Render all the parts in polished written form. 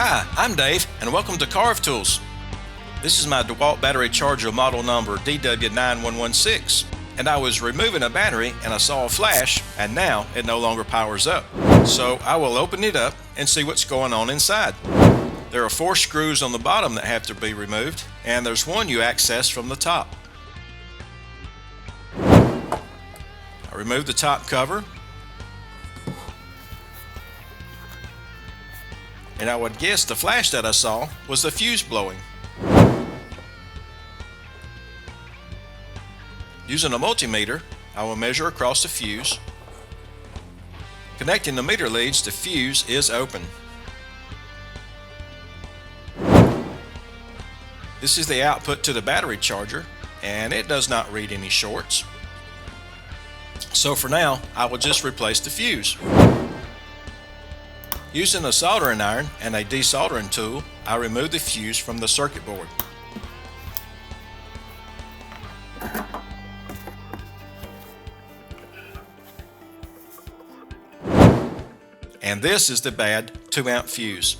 Hi, I'm Dave, and welcome to Carve Tools. This is my DeWALT battery charger model number DW9116, and I was removing a battery and I saw a flash, and now it no longer powers up. So I will open it up and see what's going on inside. There are 4 screws on the bottom that have to be removed, and there's one you access from the top. I removed the top cover, and I would guess the flash that I saw was the fuse blowing. Using a multimeter, I will measure across the fuse. Connecting the meter leads, the fuse is open. This is the output to the battery charger, and it does not read any shorts. So for now, I will just replace the fuse. Using a soldering iron and a desoldering tool, I remove the fuse from the circuit board. And this is the bad 2-amp fuse.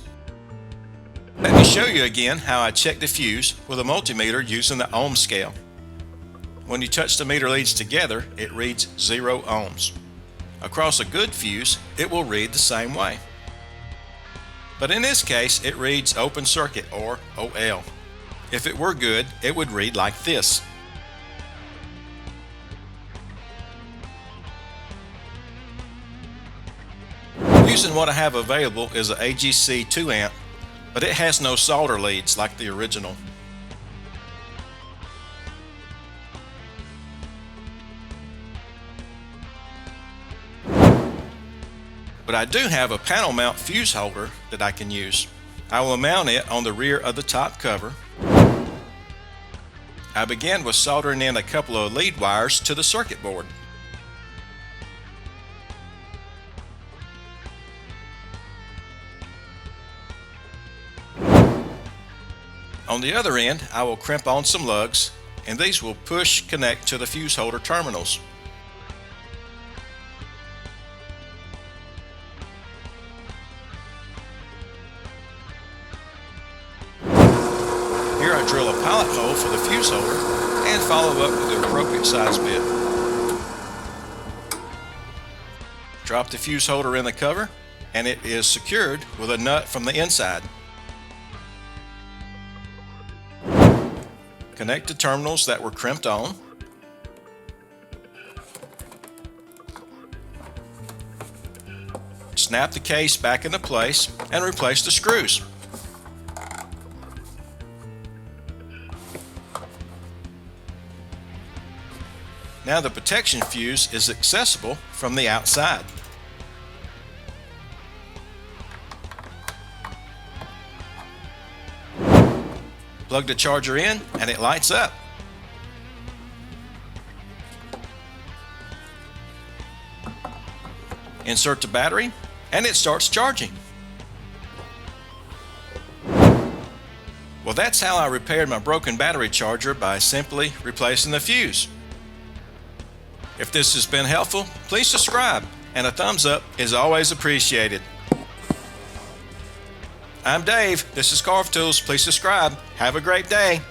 Let me show you again how I check the fuse with a multimeter using the ohm scale. When you touch the meter leads together, it reads 0 ohms. Across a good fuse, it will read the same way. But in this case, it reads open circuit, or OL. If it were good, it would read like this. Using what I have available is an AGC 2-amp, but it has no solder leads like the original. But I do have a panel mount fuse holder that I can use. I will mount it on the rear of the top cover. I began with soldering in a couple of lead wires to the circuit board. On the other end, I will crimp on some lugs, and these will push connect to the fuse holder terminals. Here I drill a pilot hole for the fuse holder and follow up with the appropriate size bit. Drop the fuse holder in the cover, and it is secured with a nut from the inside. Connect the terminals that were crimped on. Snap the case back into place and replace the screws. Now the protection fuse is accessible from the outside. Plug the charger in and it lights up. Insert the battery and it starts charging. Well, that's how I repaired my broken battery charger by simply replacing the fuse. If this has been helpful, please subscribe, and a thumbs up is always appreciated. I'm Dave, this is Carve Tools. Please subscribe. Have a great day.